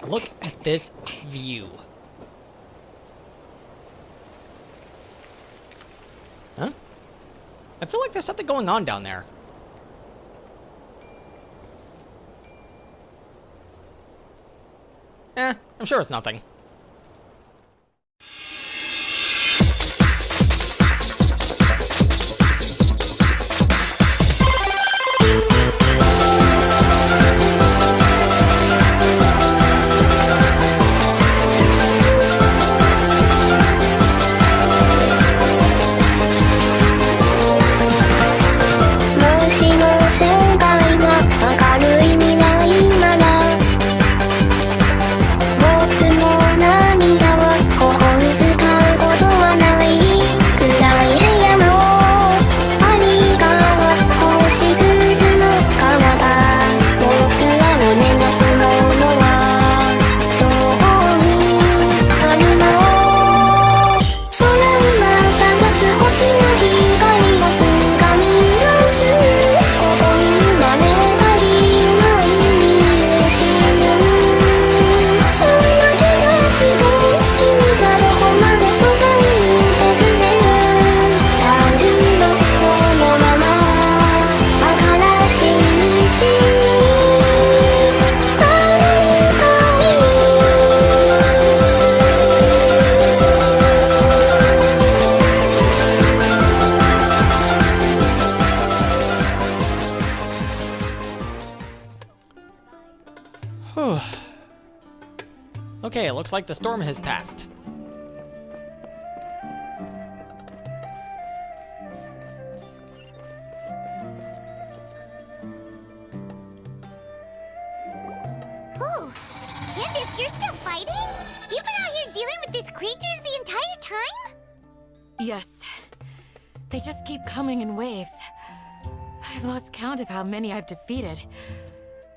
Look at this view. Huh? I feel like there's something going on down there. I'm sure it's nothing. Okay, it looks like the storm has passed. Oh, Candace, you're still fighting? You've been out here dealing with these creatures the entire time? Yes. They just keep coming in waves. I've lost count of how many I've defeated.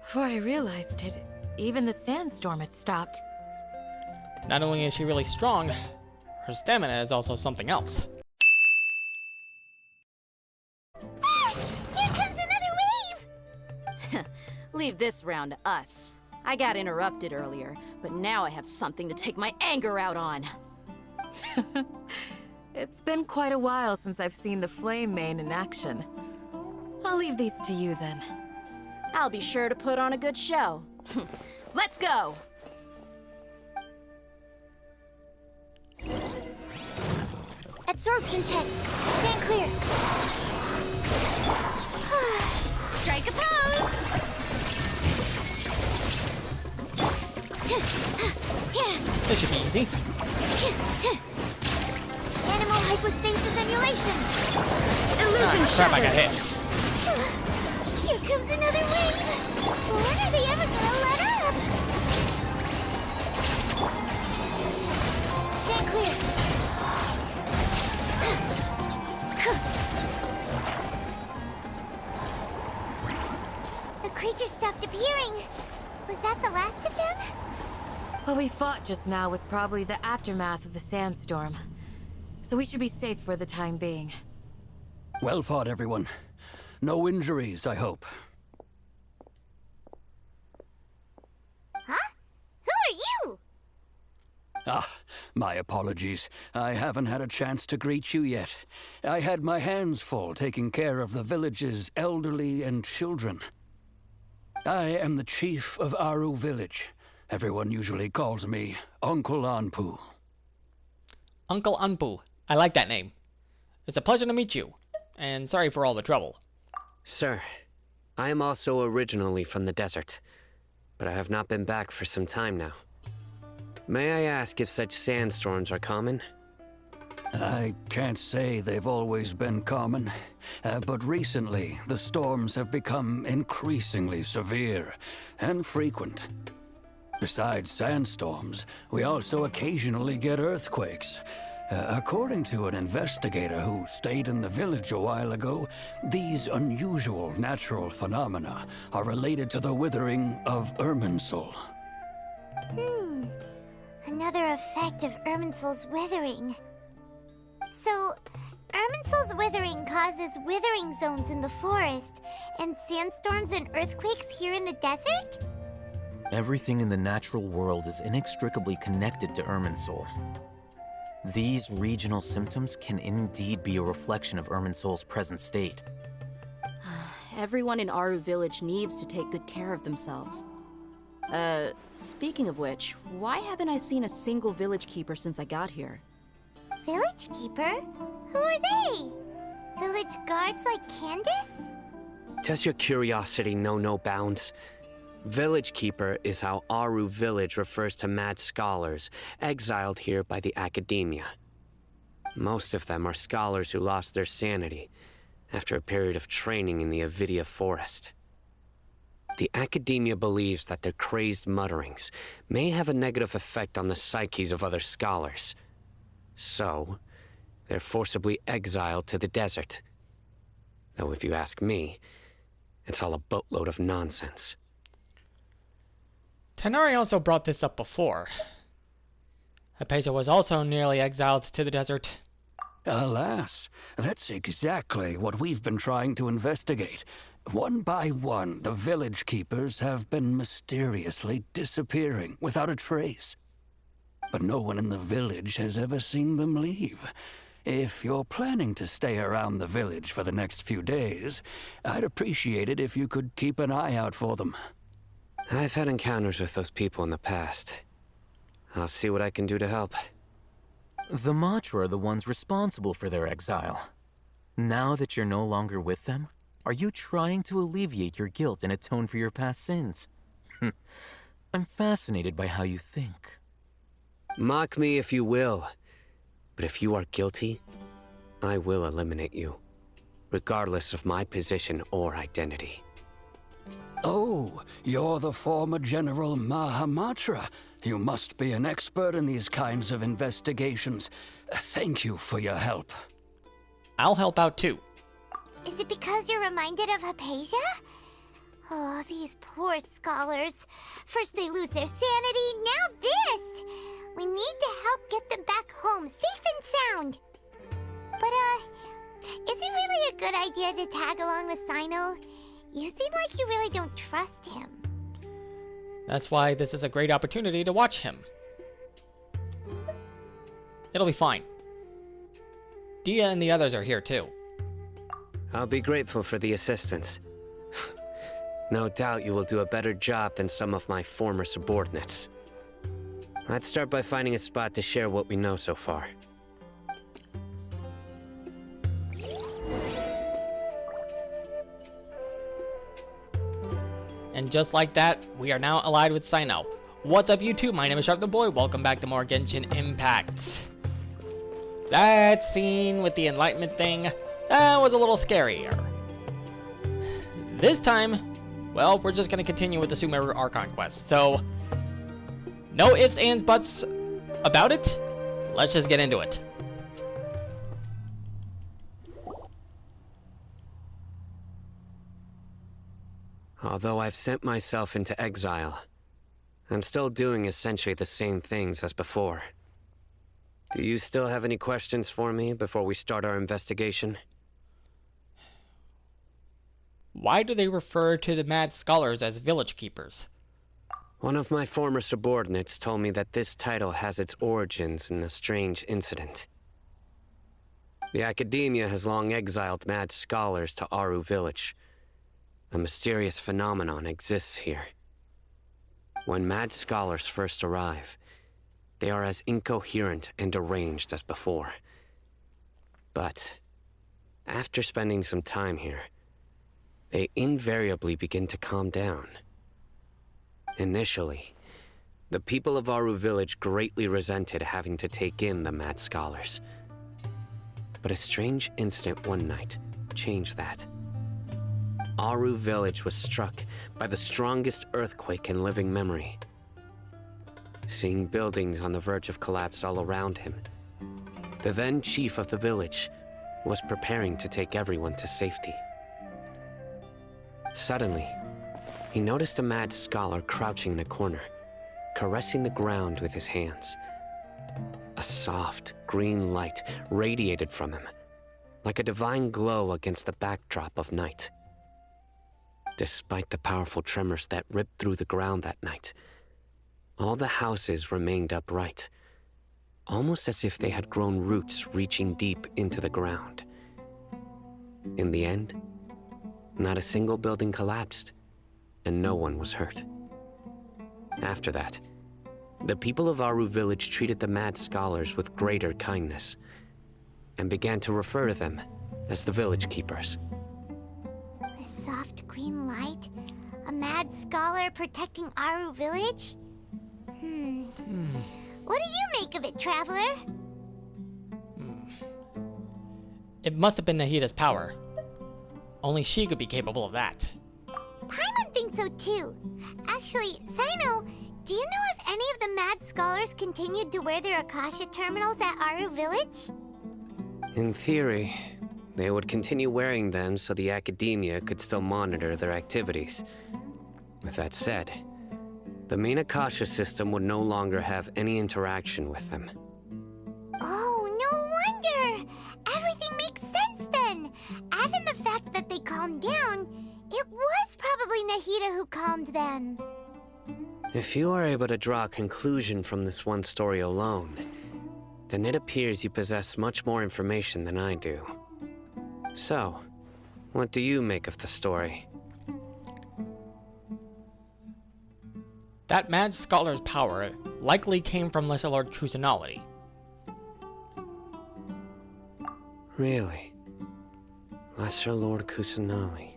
Before I realized it, even the sandstorm had stopped. Not only is she really strong, her stamina is also something else. Ah, here comes another wave! Leave this round to us. I got interrupted earlier, but now I have something to take my anger out on. It's been quite a while since I've seen the Flame Mane in action. I'll leave these to you then. I'll be sure to put on a good show. Let's go! Absorption test. Stand clear. Strike a pose! This should be easy. Animal hypostasis emulation. Illusion Crap, I got shattered. hit. Here comes another wave. When are they ever gonna let up? Stand clear. The creature stopped appearing. Was that the last of them? What we fought just now was probably the aftermath of the sandstorm. So we should be safe for the time being. Well fought, everyone. No injuries, I hope. Huh? Who are you? Ah, my apologies. I haven't had a chance to greet you yet. I had my hands full taking care of the village's elderly and children. I am the chief of Aru village. Everyone usually calls me Uncle Anpu. Uncle Anpu. I like that name. It's a pleasure to meet you, and sorry for all the trouble. Sir, I am also originally from the desert, but I have not been back for some time now. May I ask if such sandstorms are common? I can't say they've always been common, but recently the storms have become increasingly severe and frequent. Besides sandstorms, we also occasionally get earthquakes. According to an investigator who stayed in the village a while ago, these unusual natural phenomena are related to the withering of Irminsul. Another effect of Irminsul's withering. So, Irminsul's withering causes withering zones in the forest, And sandstorms and earthquakes here in the desert? Everything in the natural world is inextricably connected to Irminsul. These regional symptoms can indeed be a reflection of Irminsul's present state. Everyone in Aru Village needs to take good care of themselves. Speaking of which, why haven't I seen a single village keeper since I got here? Village keeper? Who are they? Village guards like Candace? Does your curiosity know no bounds? Village Keeper is how Aru Village refers to mad scholars exiled here by the Academia. Most of them are scholars who lost their sanity after a period of training in the Avidia Forest. The Academia believes that their crazed mutterings may have a negative effect on the psyches of other scholars. So, they're forcibly exiled to the desert. Though if you ask me, it's all a boatload of nonsense. Tighnari also brought this up before. Hypatia was also nearly exiled to the desert. Alas, that's exactly what we've been trying to investigate. One by one, the village keepers have been mysteriously disappearing without a trace. But no one in the village has ever seen them leave. If you're planning to stay around the village for the next few days, I'd appreciate it if you could keep an eye out for them. I've had encounters with those people in the past. I'll see what I can do to help. The Matra are the ones responsible for their exile. Now that you're no longer with them, are you trying to alleviate your guilt and atone for your past sins? I'm fascinated by how you think. Mock me if you will, but if you are guilty, I will eliminate you, regardless of my position or identity. Oh, you're the former General Mahamatra. You must be an expert in these kinds of investigations. Thank you for your help. I'll help out too. Is it because you're reminded of Hypatia? Oh, these poor scholars. First they lose their sanity, now this! We need to help get them back home, safe and sound. But, is it really a good idea to tag along with Sino? You seem like you really don't trust him. That's why this is a great opportunity to watch him. It'll be fine. Dia and the others are here too. I'll be grateful for the assistance. No doubt you will do a better job than some of my former subordinates. Let's start by finding a spot to share what we know so far. And just like that, we are now allied with Sino. What's up YouTube? My name is Sharp the Boy. Welcome back to more Genshin Impact. That scene with the enlightenment thing, was a little scarier. This time, well, we're just going to continue with the Sumeru Archon quest. So, no ifs, ands, buts about it. Let's just get into it. Although I've sent myself into exile, I'm still doing essentially the same things as before. Do you still have any questions for me before we start our investigation? Why do they refer to the mad scholars as village keepers? One of my former subordinates told me that this title has its origins in a strange incident. The Academia has long exiled mad scholars to Aru Village. A mysterious phenomenon exists here. When mad scholars first arrive, they are as incoherent and deranged as before. But after spending some time here, they invariably begin to calm down. Initially, the people of Aru Village greatly resented having to take in the mad scholars. But a strange incident one night changed that. Aru Village was struck by the strongest earthquake in living memory. Seeing buildings on the verge of collapse all around him, the then chief of the village was preparing to take everyone to safety. Suddenly, he noticed a mad scholar crouching in a corner, caressing the ground with his hands. A soft, green light radiated from him, like a divine glow against the backdrop of night. Despite the powerful tremors that ripped through the ground that night, all the houses remained upright, almost as if they had grown roots reaching deep into the ground. In the end, not a single building collapsed, and no one was hurt. After that, the people of Aru village treated the mad scholars with greater kindness, and began to refer to them as the village keepers. The soft green light? A mad scholar protecting Aru village? What do you make of it, Traveler? It must have been Nahida's power. Only she could be capable of that. Paimon thinks so too. Actually, Sino, do you know if any of the mad scholars continued to wear their Akasha terminals at Aru village? In theory, they would continue wearing them so the academia could still monitor their activities. With that said, the main Akasha system would no longer have any interaction with them. Oh, no wonder! Everything makes sense then! Add in the fact that they calmed down, it was probably Nahida who calmed them. If you are able to draw a conclusion from this one story alone, then it appears you possess much more information than I do. So, what do you make of the story? That mad scholar's power likely came from Lesser Lord Kusanali. Really? Lesser Lord Kusanali.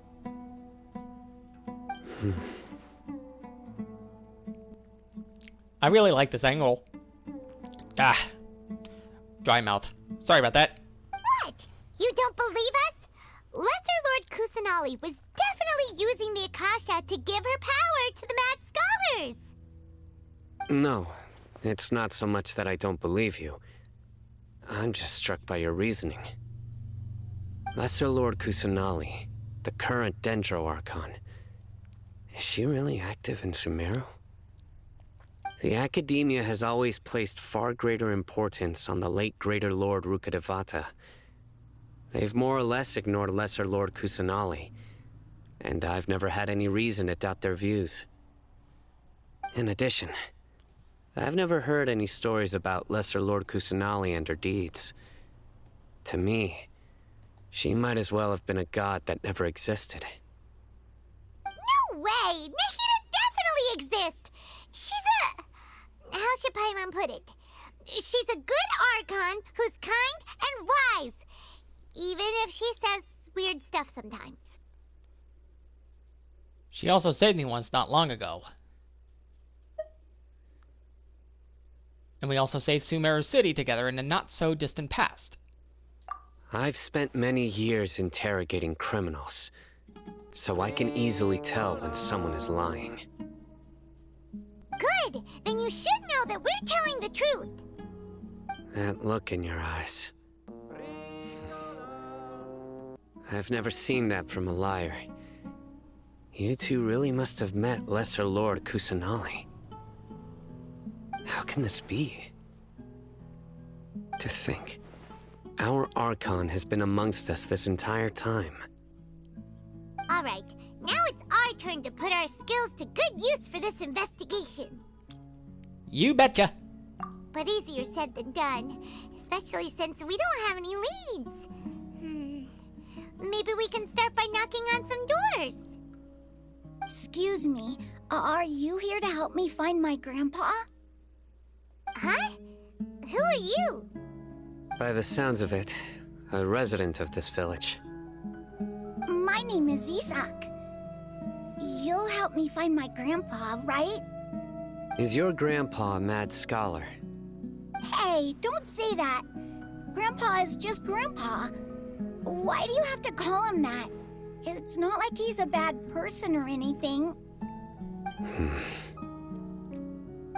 I really like this angle. Dry mouth. Sorry about that. What? You don't believe us? Lesser Lord Kusanali was definitely using the Akasha to give her power to the mad scholars! No, it's not so much that I don't believe you. I'm just struck by your reasoning. Lesser Lord Kusanali, the current Dendro Archon, is she really active in Sumeru? The Academia has always placed far greater importance on the late Greater Lord Rukkhadevata. They've more or less ignored Lesser Lord Kusanali, and I've never had any reason to doubt their views. In addition, I've never heard any stories about Lesser Lord Kusanali and her deeds. To me, she might as well have been a god that never existed. No way! Nahida definitely exists! She's a... how should Paimon put it? She's a good Archon who's kind and wise, even if she says weird stuff sometimes. She also saved me once not long ago. And we also saved Sumeru City together in a not-so-distant past. I've spent many years interrogating criminals, so I can easily tell when someone is lying. Good! Then you should know that we're telling the truth! That look in your eyes. I've never seen that from a liar. You two really must have met Lesser Lord Kusanali. How can this be? To think, our Archon has been amongst us this entire time. Alright, now it's our turn to put our skills to good use for this investigation. You betcha! But easier said than done, especially since we don't have any leads. Maybe we can start by knocking on some doors. Excuse me, are you here to help me find my grandpa? Huh? Who are you? By the sounds of it, a resident of this village. My name is Isak. You'll help me find my grandpa, right? Is your grandpa a mad scholar? Hey, don't say that. Grandpa is just Grandpa. Why do you have to call him that? It's not like he's a bad person or anything.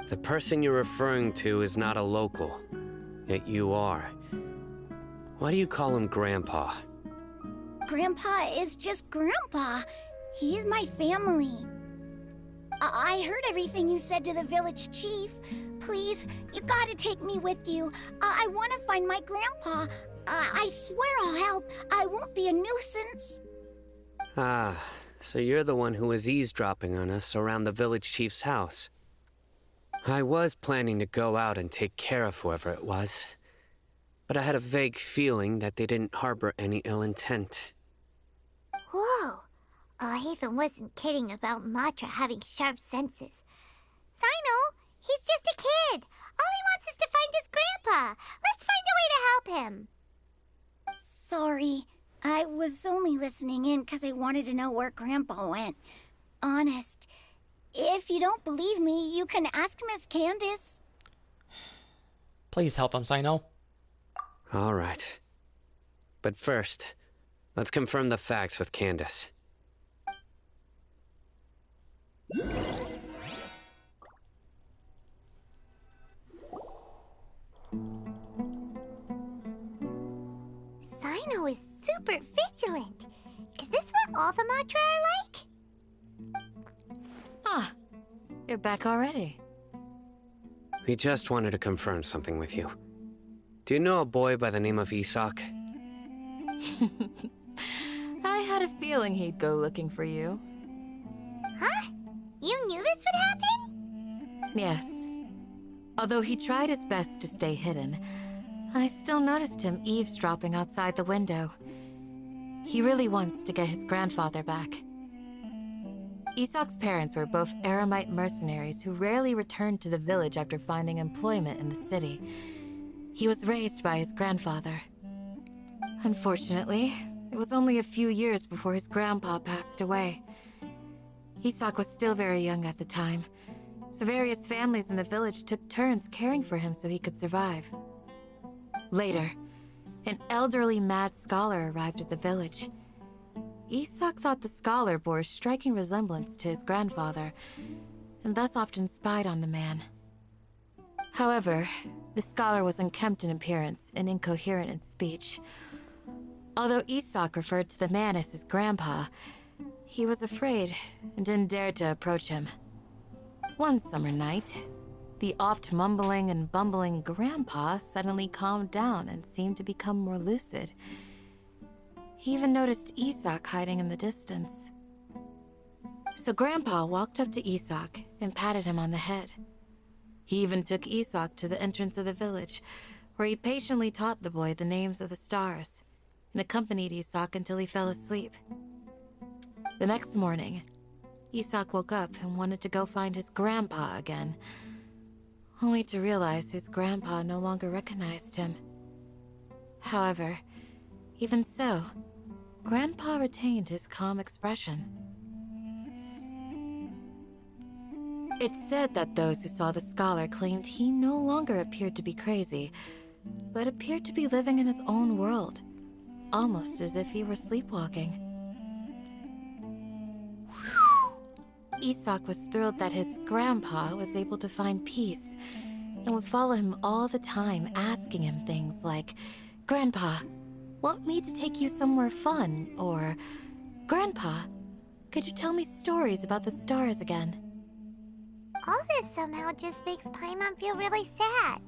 The person you're referring to is not a local, yet you are. Why do you call him Grandpa? Grandpa is just Grandpa. He's my family. I heard everything you said to the village chief. Please, you gotta take me with you. I want to find my grandpa. I swear I'll help. I won't be a nuisance. Ah, So you're the one who was eavesdropping on us around the village chief's house. I was planning to go out and take care of whoever it was, but I had a vague feeling that they didn't harbor any ill intent. Whoa. Ethan wasn't kidding about Matra having sharp senses. Sino, he's just a kid. All he wants is to find his grandpa. Let's find a way to help him. Sorry, I was only listening in because I wanted to know where Grandpa went. Honest, if you don't believe me, you can ask Miss Candace. Please help him, Sino. All right. But first, let's confirm the facts with Candace. Sino is super vigilant. Is this what all the Matra are like? Ah, you're back already. We just wanted to confirm something with you. Do you know a boy by the name of Isak? I had a feeling he'd go looking for you. Huh? You knew this would happen? Yes. Although he tried his best to stay hidden, I still noticed him eavesdropping outside the window. He really wants to get his grandfather back. Isak's parents were both Aramite mercenaries who rarely returned to the village after finding employment in the city. He was raised by his grandfather. Unfortunately, it was only a few years before his grandpa passed away. Isak was still very young at the time, so various families in the village took turns caring for him so he could survive. Later, an elderly mad scholar arrived at the village. Isak thought the scholar bore a striking resemblance to his grandfather, and thus often spied on the man. However, the scholar was unkempt in appearance and incoherent in speech. Although Isak referred to the man as his grandpa, he was afraid and didn't dare to approach him. One summer night, the oft mumbling and bumbling grandpa suddenly calmed down and seemed to become more lucid. He even noticed Isak hiding in the distance. So Grandpa walked up to Isak and patted him on the head. He even took Isak to the entrance of the village, where he patiently taught the boy the names of the stars, and accompanied Isak until he fell asleep. The next morning, Isak woke up and wanted to go find his grandpa again, only to realize his grandpa no longer recognized him. However, even so, Grandpa retained his calm expression. It's said that those who saw the scholar claimed he no longer appeared to be crazy, but appeared to be living in his own world, almost as if he were sleepwalking. Isak was thrilled that his grandpa was able to find peace, and would follow him all the time, asking him things like, "Grandpa, want me to take you somewhere fun?" Or, "Grandpa, could you tell me stories about the stars again?" All this somehow just makes Paimon feel really sad.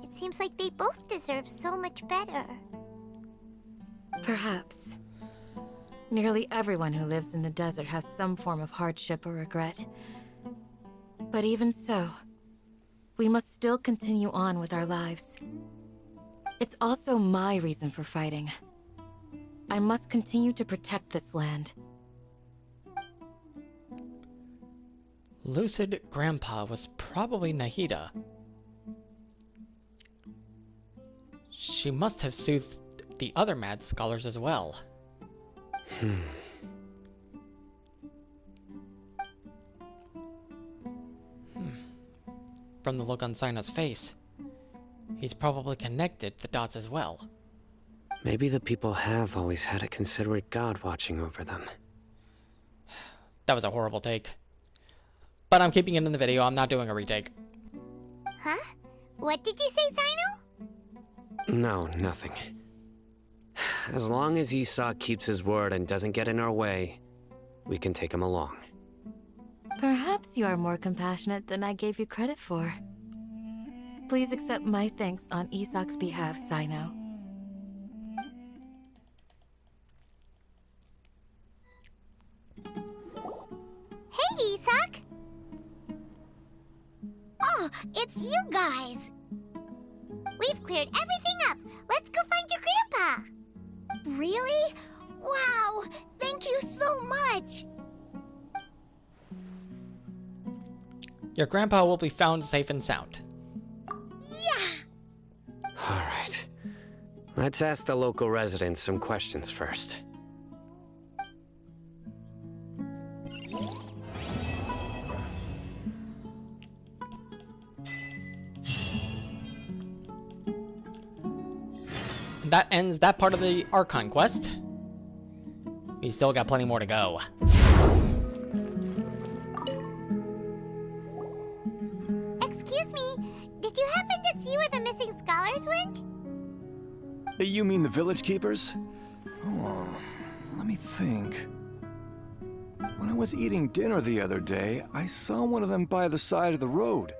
It seems like they both deserve so much better. Perhaps. Nearly everyone who lives in the desert has some form of hardship or regret. But even so, we must still continue on with our lives. It's also my reason for fighting. I must continue to protect this land. Lucid Grandpa was probably Nahida. She must have soothed the other mad scholars as well. From the look on Sino's face, he's probably connected the dots as well. Maybe the people have always had a considerate god watching over them. That was a horrible take. But I'm keeping it in the video, I'm not doing a retake. Huh? What did you say, Sino? No, nothing. As long as Isak keeps his word and doesn't get in our way, we can take him along. Perhaps you are more compassionate than I gave you credit for. Please accept my thanks on Isak's behalf, Sino. it's you guys. We've cleared everything up. Let's go find your grandpa. Really? Wow, thank you so much. Your grandpa will be found safe and sound. Yeah. All right. Let's ask the local residents some questions first. That ends that part of the Archon quest. We still got plenty more to go. Excuse me, did you happen to see where the missing scholars went? You mean the village keepers? Oh, let me think. When I was eating dinner the other day, I saw one of them by the side of the road,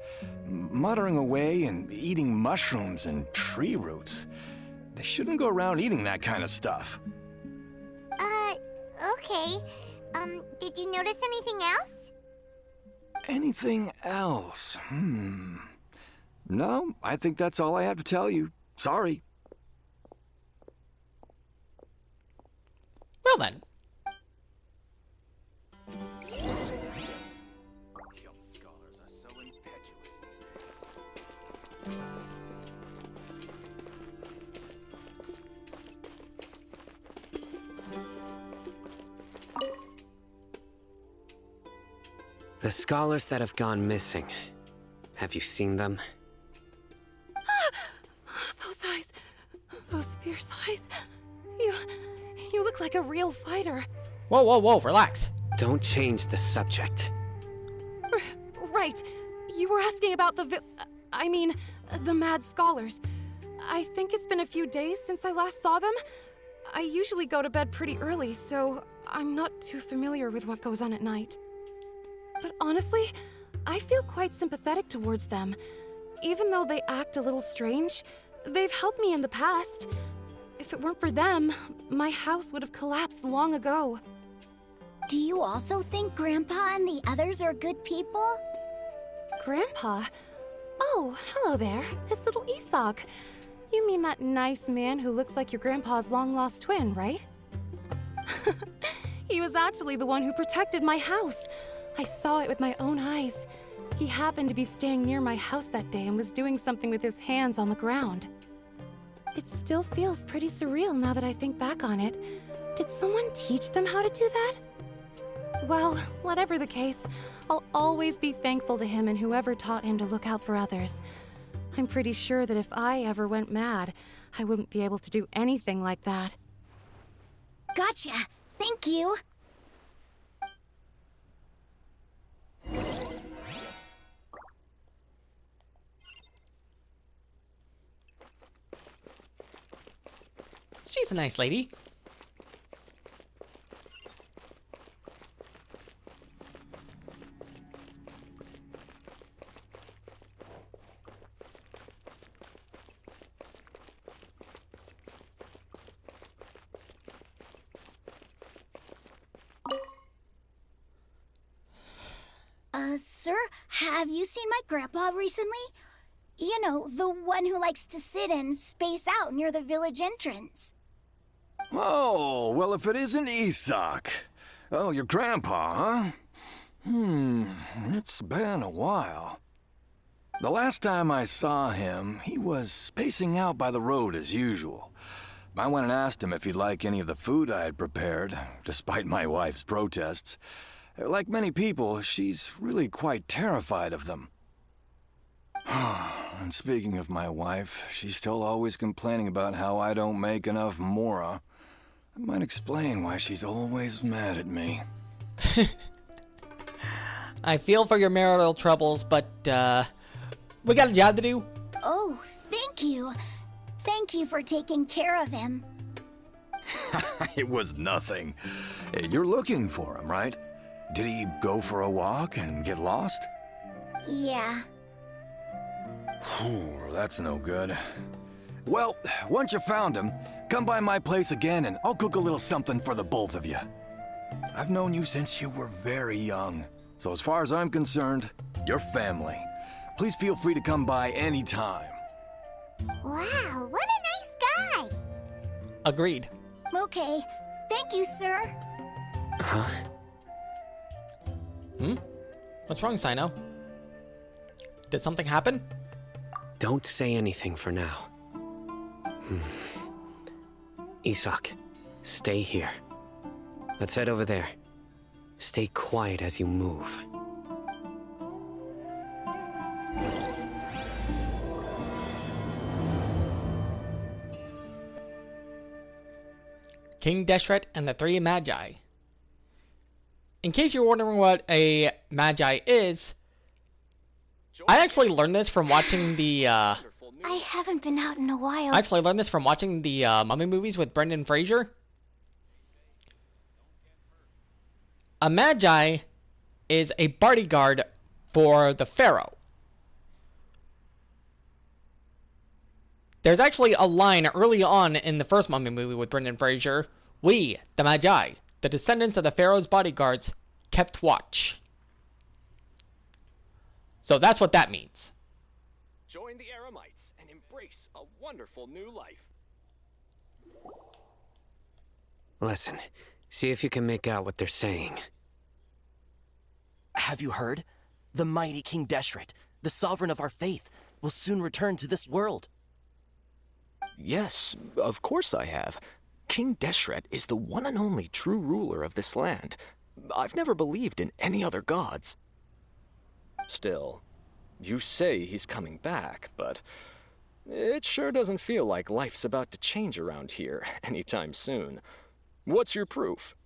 muttering away and eating mushrooms and tree roots. They shouldn't go around eating that kind of stuff. Okay. Did you notice anything else? Anything else? No, I think that's all I have to tell you. Sorry. Well then. Young scholars are so impetuous these days. The scholars that have gone missing. Have you seen them? Those eyes. Those fierce eyes. You look like a real fighter. Whoa, whoa, whoa, relax. Don't change the subject. Right. You were asking about the the mad scholars. I think it's been a few days since I last saw them. I usually go to bed pretty early, so I'm not too familiar with what goes on at night. But honestly, I feel quite sympathetic towards them. Even though they act a little strange, they've helped me in the past. If it weren't for them, my house would have collapsed long ago. Do you also think Grandpa and the others are good people? Grandpa? Oh, hello there. It's little Isak. You mean that nice man who looks like your grandpa's long-lost twin, right? He was actually the one who protected my house. I saw it with my own eyes. He happened to be staying near my house that day and was doing something with his hands on the ground. It still feels pretty surreal now that I think back on it. Did someone teach them how to do that? Well, whatever the case, I'll always be thankful to him and whoever taught him to look out for others. I'm pretty sure that if I ever went mad, I wouldn't be able to do anything like that. Gotcha. Thank you. She's a nice lady. Sir, have you seen my grandpa recently? You know, the one who likes to sit and space out near the village entrance. Oh, well, if it isn't Isak. Oh, your grandpa, huh? It's been a while. The last time I saw him, he was spacing out by the road as usual. I went and asked him if he'd like any of the food I had prepared, despite my wife's protests. Like many people, she's really quite terrified of them. And speaking of my wife, she's still always complaining about how I don't make enough mora. That might explain why she's always mad at me. I feel for your marital troubles, but, we got a job to do. Oh, thank you. Thank you for taking care of him. It was nothing. You're looking for him, right? Did he go for a walk and get lost? Yeah. That's no good. Well, once you found him, come by my place again and I'll cook a little something for the both of you. I've known you since you were very young, so as far as I'm concerned, you're family. Please feel free to come by anytime. Wow, what a nice guy! Agreed. Okay. Thank you, sir. Huh? What's wrong, Sino? Did something happen? Don't say anything for now. Isak, stay here. Let's head over there. Stay quiet as you move. King Deshret and the Three Magi. In case you're wondering what a Magi is, I actually learned this from watching the, I haven't been out in a while. Mummy movies with Brendan Fraser. A Magi is a bodyguard for the Pharaoh. There's actually a line early on in the first Mummy movie with Brendan Fraser. We, the Magi, the descendants of the Pharaoh's bodyguards, kept watch. So that's what that means. Join the Aramites and embrace a wonderful new life. Listen, see if you can make out what they're saying. Have you heard? The mighty King Deshret, the sovereign of our faith, will soon return to this world. Yes, of course I have. King Deshret is the one and only true ruler of this land. I've never believed in any other gods. Still, you say he's coming back, but it sure doesn't feel like life's about to change around here anytime soon. What's your proof?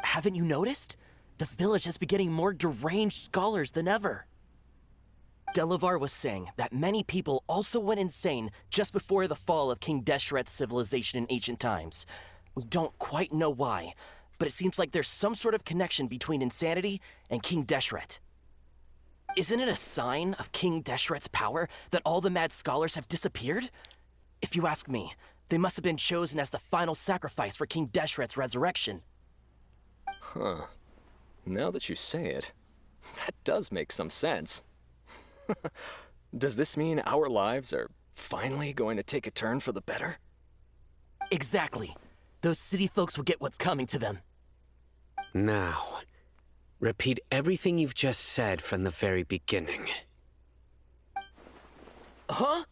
Haven't you noticed? The village has been getting more deranged scholars than ever. Delavar was saying that many people also went insane just before the fall of King Deshret's civilization in ancient times. We don't quite know why, but it seems like there's some sort of connection between insanity and King Deshret. Isn't it a sign of King Deshret's power that all the mad scholars have disappeared? If you ask me, they must have been chosen as the final sacrifice for King Deshret's resurrection. Huh. Now that you say it, that does make some sense. Does this mean our lives are finally going to take a turn for the better? Exactly. Those city folks will get what's coming to them. Now, repeat everything you've just said from the very beginning. Huh?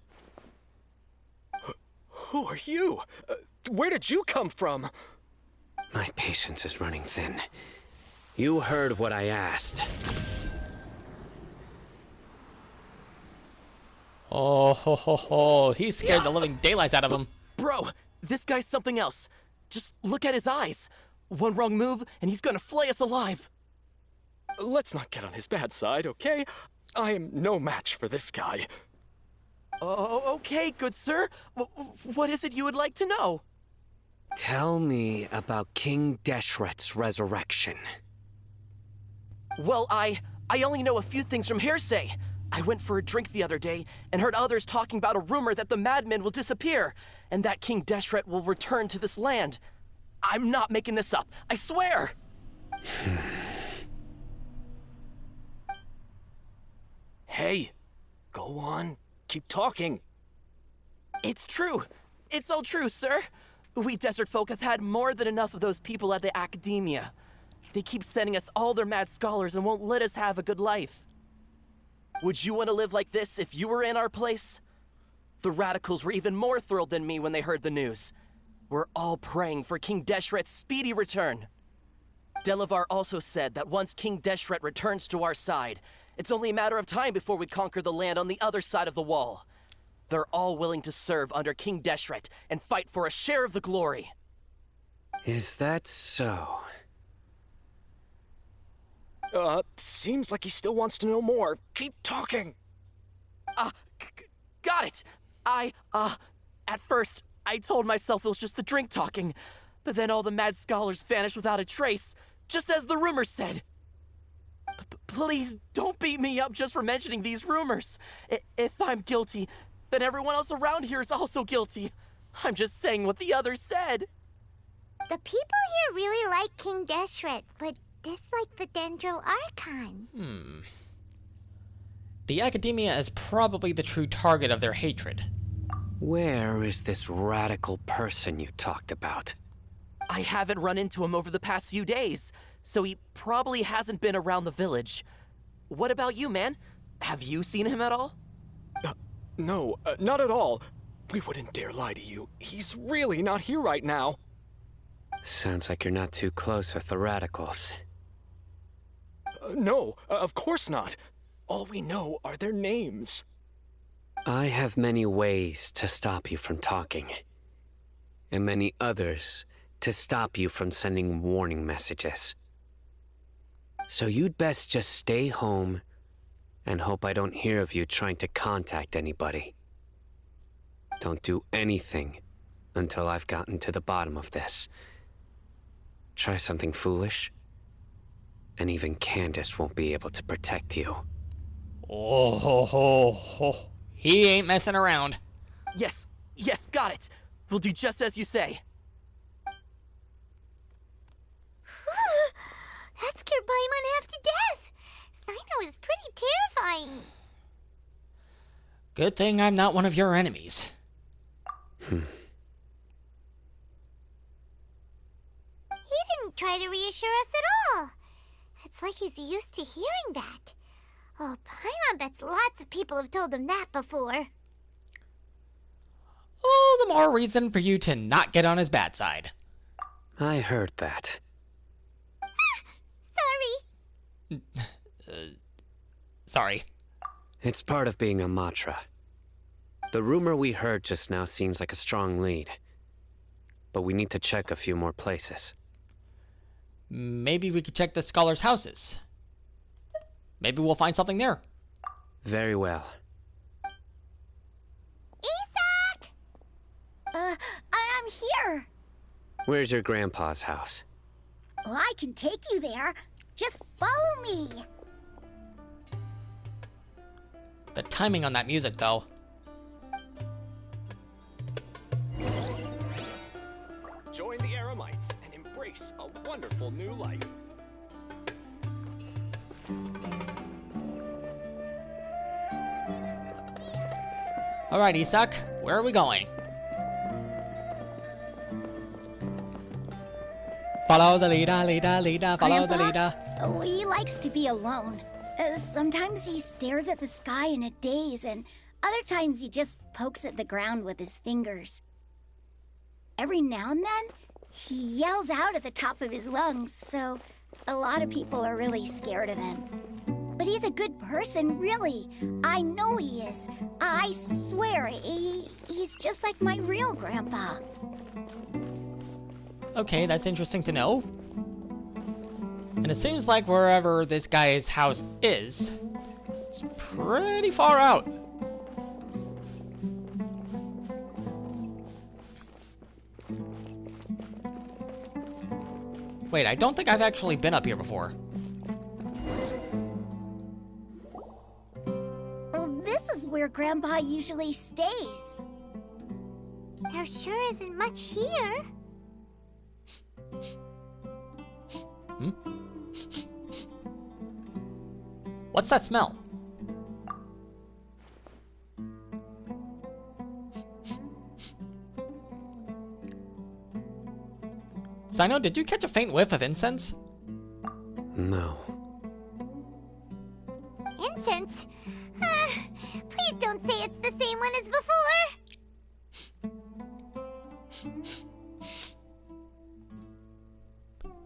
Who are you? Where did you come from? My patience is running thin. You heard what I asked. Oh ho ho ho, he scared the living daylights out of him. Bro, this guy's something else. Just look at his eyes. One wrong move, and he's gonna flay us alive. Let's not get on his bad side, okay? I am no match for this guy. Oh, okay, good sir. What is it you would like to know? Tell me about King Deshret's resurrection. Well, I only know a few things from hearsay. I went for a drink the other day and heard others talking about a rumor that the madmen will disappear and that King Deshret will return to this land. I'm not making this up, I swear! Hey, go on, keep talking. It's true. It's all true, sir. We desert folk have had more than enough of those people at the academia. They keep sending us all their mad scholars and won't let us have a good life. Would you want to live like this if you were in our place? The radicals were even more thrilled than me when they heard the news. We're all praying for King Deshret's speedy return. Delavar also said that once King Deshret returns to our side, it's only a matter of time before we conquer the land on the other side of the wall. They're all willing to serve under King Deshret and fight for a share of the glory. Is that so? Seems like he still wants to know more. Keep talking. Got it. At first, I told myself it was just the drink talking, but then all the mad scholars vanished without a trace, just as the rumors said. Please don't beat me up just for mentioning these rumors. If I'm guilty, then everyone else around here is also guilty. I'm just saying what the others said. The people here really like King Deshret, but dislike the Dendro Archon. The Academia is probably the true target of their hatred. Where is this radical person you talked about? I haven't run into him over the past few days, so he probably hasn't been around the village. What about you, man? Have you seen him at all? No, not at all. We wouldn't dare lie to you. He's really not here right now. Sounds like you're not too close with the radicals. No, of course not. All we know are their names. I have many ways to stop you from talking, and many others to stop you from sending warning messages. So you'd best just stay home and hope I don't hear of you trying to contact anybody. Don't do anything until I've gotten to the bottom of this. Try something foolish, and even Candace won't be able to protect you. Oh, ho, ho, ho. He ain't messing around. Yes, got it. We'll do just as you say. That scared Paimon half to death. Sino is pretty terrifying. Good thing I'm not one of your enemies. He didn't try to reassure us at all. It's like he's used to hearing that. Oh, Paimon bets lots of people have told him that before. All the more reason for you to not get on his bad side. I heard that. Sorry. Sorry. It's part of being a Matra. The rumor we heard just now seems like a strong lead. But we need to check a few more places. Maybe we could check the scholars' houses. Maybe we'll find something there. Very well. Isak! I'm here. Where's your grandpa's house? Well, I can take you there. Just follow me. The timing on that music, though. Join the Eremites and embrace a wonderful new life. Alright, Isak, where are we going? Follow the leader, follow the leader. Oh, he likes to be alone. Sometimes he stares at the sky in a daze, and other times he just pokes at the ground with his fingers. Every now and then, he yells out at the top of his lungs, so a lot of people are really scared of him. But he's a good person, really. I know he is. I swear, he's just like my real grandpa. Okay, that's interesting to know. And it seems like wherever this guy's house is, it's pretty far out. Wait, I don't think I've actually been up here before. Oh, this is where Grandpa usually stays. There sure isn't much here. Hmm? What's that smell? Sino, did you catch a faint whiff of incense? No. Incense? Please don't say it's the same one as before.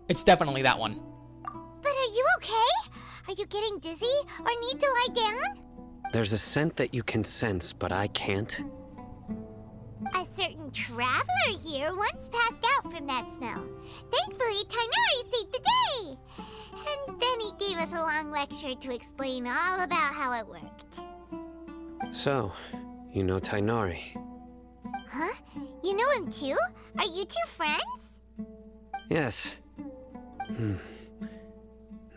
It's definitely that one. But are you okay? Are you getting dizzy or need to lie down? There's a scent that you can sense, but I can't. A certain traveler here once passed out from that smell. Thankfully, Tainari saved the day. And then he gave us a long lecture to explain all about how it worked. So, you know Tainari. Huh? You know him too? Are you two friends? Yes.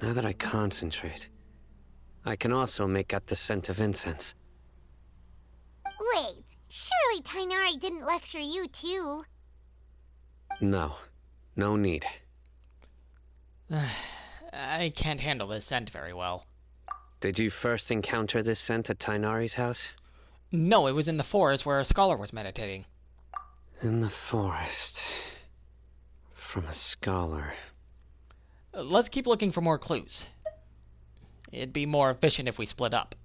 Now that I concentrate, I can also make out the scent of incense. Wait, surely Tainari didn't lecture you too. No. No need. I can't handle this scent very well. Did you first encounter this scent at Tainari's house? No, it was in the forest where a scholar was meditating. In the forest. From a scholar. Let's keep looking for more clues. It'd be more efficient if we split up.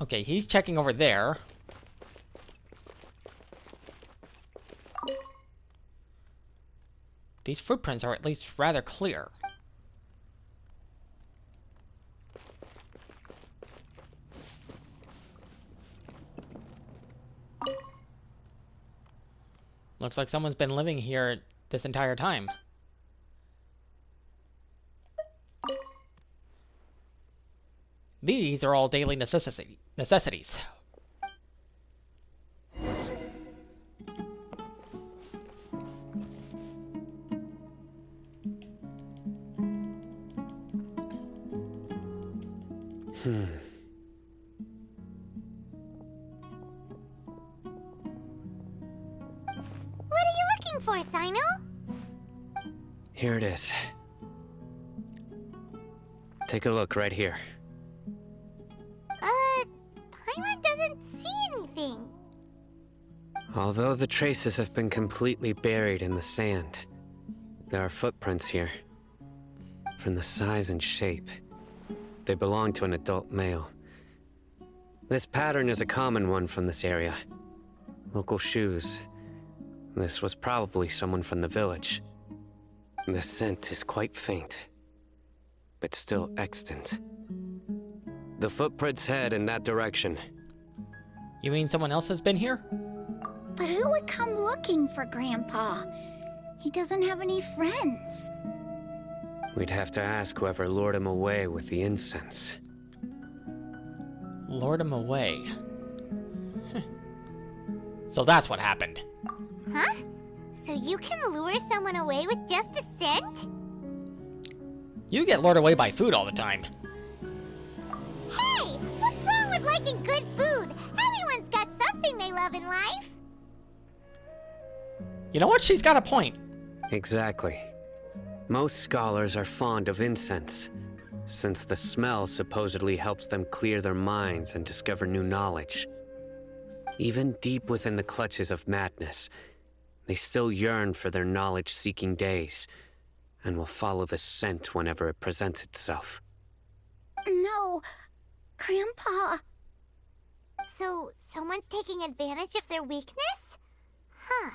Okay, he's checking over there. These footprints are at least rather clear. Looks like someone's been living here this entire time. These are all daily necessities. What are you looking for, Sino? Here it is. Take a look right here. Paimon doesn't see anything. Although the traces have been completely buried in the sand, there are footprints here. From the size and shape, they belong to an adult male. This pattern is a common one from this area. Local shoes. This was probably someone from the village. The scent is quite faint, but still extant. The footprints head in that direction. You mean someone else has been here? But who would come looking for Grandpa? He doesn't have any friends. We'd have to ask whoever lured him away with the incense. Lured him away. So that's what happened. Huh? So you can lure someone away with just a scent? You get lured away by food all the time. Hey! What's wrong with liking good food? Everyone's got something they love in life. You know what? She's got a point. Exactly. Most scholars are fond of incense, since the smell supposedly helps them clear their minds and discover new knowledge. Even deep within the clutches of madness, they still yearn for their knowledge-seeking days, and will follow the scent whenever it presents itself. No, Grandpa. So, someone's taking advantage of their weakness? Huh.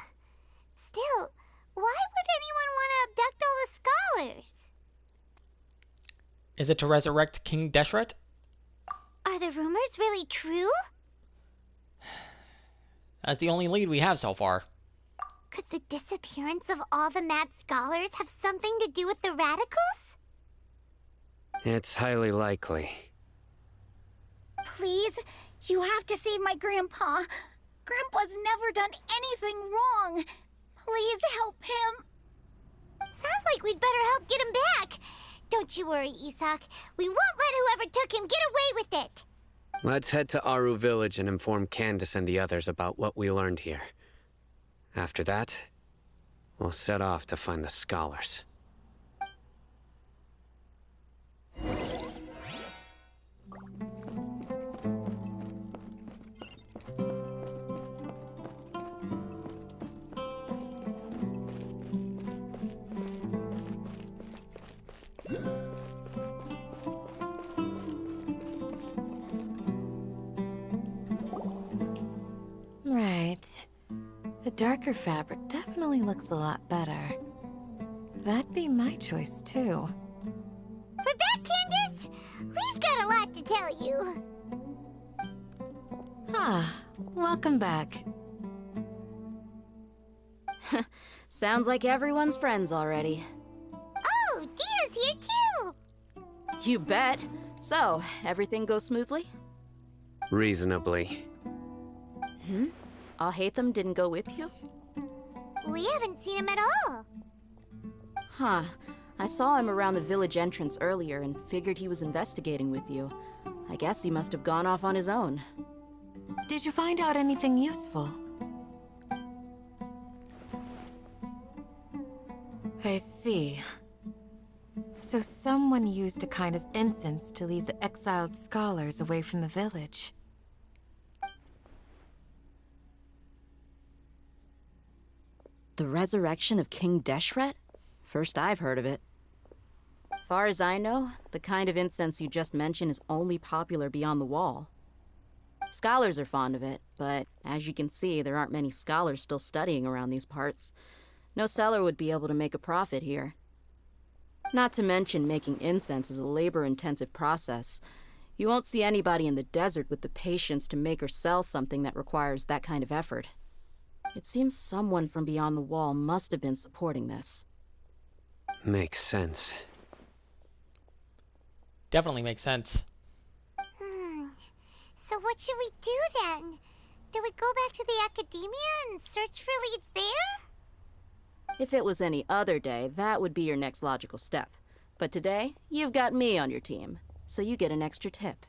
Still, why would anyone want to abduct all the scholars? Is it to resurrect King Deshret? Are the rumors really true? That's the only lead we have so far. Could the disappearance of all the mad scholars have something to do with the radicals? It's highly likely. Please, you have to save my Grandpa. Grandpa's never done anything wrong. Please help him. Sounds like we'd better help get him back. Don't you worry, Isak. We won't let whoever took him get away with it. Let's head to Aru Village and inform Candace and the others about what we learned here. After that, we'll set off to find the scholars. Right. The darker fabric definitely looks a lot better. That'd be my choice, too. We're back, Candace! We've got a lot to tell you. Ah, welcome back. Sounds like everyone's friends already. Oh, Dia's here too! You bet. So, everything goes smoothly? Reasonably. Alhaitham didn't go with you? We haven't seen him at all. Huh. I saw him around the village entrance earlier and figured he was investigating with you. I guess he must have gone off on his own. Did you find out anything useful? I see. So someone used a kind of incense to lead the exiled scholars away from the village. The resurrection of King Deshret? First I've heard of it. Far as I know, the kind of incense you just mentioned is only popular beyond the wall. Scholars are fond of it, but as you can see, there aren't many scholars still studying around these parts. No seller would be able to make a profit here. Not to mention, making incense is a labor-intensive process. You won't see anybody in the desert with the patience to make or sell something that requires that kind of effort. It seems someone from beyond the wall must have been supporting this. Makes sense. Definitely makes sense. So what should we do then? Do we go back to the academia and search for leads there? If it was any other day, that would be your next logical step. But today, you've got me on your team, so you get an extra tip.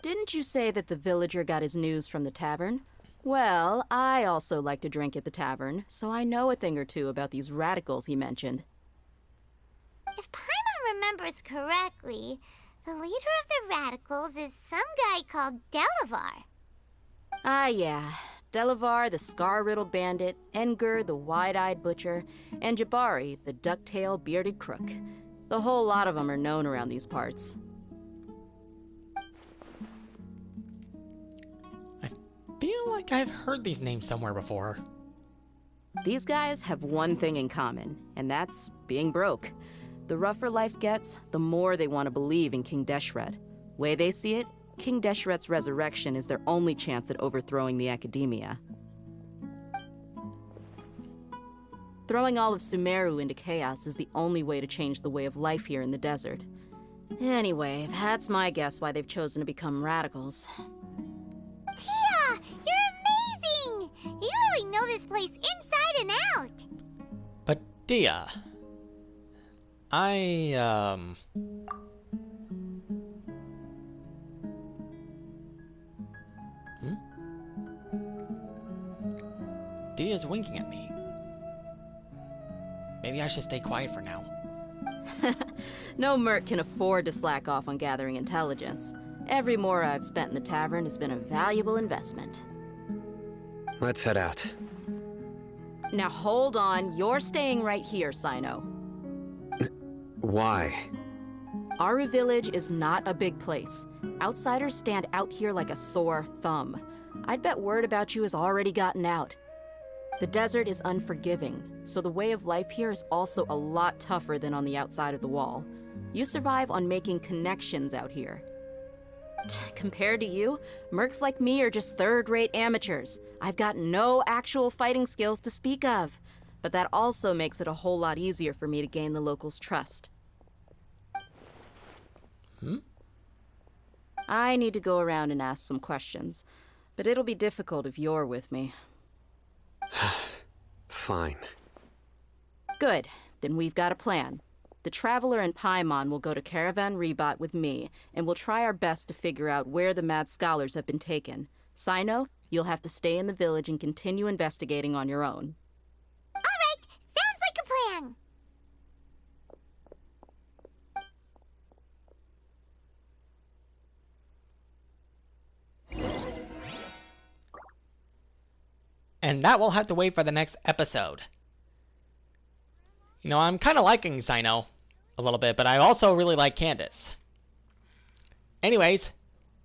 Didn't you say that the villager got his news from the tavern? Well, I also like to drink at the tavern, so I know a thing or two about these radicals he mentioned. If Paimon remembers correctly, the leader of the radicals is some guy called Delavar. Ah, yeah. Delavar, the scar-riddled bandit, Engur, the wide-eyed butcher, and Jabari, the duck-tailed bearded crook. The whole lot of them are known around these parts. I feel like I've heard these names somewhere before. These guys have one thing in common, and that's being broke. The rougher life gets, the more they want to believe in King Deshret. Way they see it, King Deshret's resurrection is their only chance at overthrowing the academia. Throwing all of Sumeru into chaos is the only way to change the way of life here in the desert. Anyway, that's my guess why they've chosen to become radicals. Tia! You're amazing! You really know this place inside and out! But Dia, Dia's winking at me. Maybe I should stay quiet for now. No merc can afford to slack off on gathering intelligence. Every mora I've spent in the tavern has been a valuable investment. Let's head out. Now hold on, you're staying right here, Sino. Why? Aru Village is not a big place. Outsiders stand out here like a sore thumb. I'd bet word about you has already gotten out. The desert is unforgiving, so the way of life here is also a lot tougher than on the outside of the wall. You survive on making connections out here. Compared to you, mercs like me are just third-rate amateurs. I've got no actual fighting skills to speak of. But that also makes it a whole lot easier for me to gain the locals' trust. I need to go around and ask some questions, but it'll be difficult if you're with me. Fine. Good. Then we've got a plan. The Traveler and Paimon will go to Caravan Rebot with me, and we'll try our best to figure out where the mad scholars have been taken. Sino, you'll have to stay in the village and continue investigating on your own. Alright, sounds like a plan! And that will have to wait for the next episode. You know, I'm kind of liking Sino a little bit, but I also really like Candace. Anyways,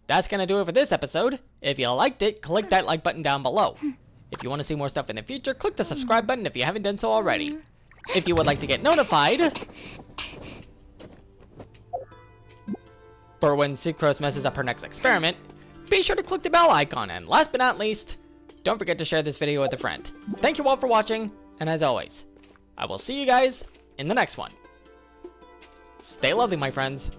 that's going to do it for this episode. If you liked it, click that like button down below. If you want to see more stuff in the future, click the subscribe button if you haven't done so already. If you would like to get notified for when Sucrose messes up her next experiment, be sure to click the bell icon. And last but not least, don't forget to share this video with a friend. Thank you all for watching, and as always, I will see you guys in the next one. Stay lovely, my friends.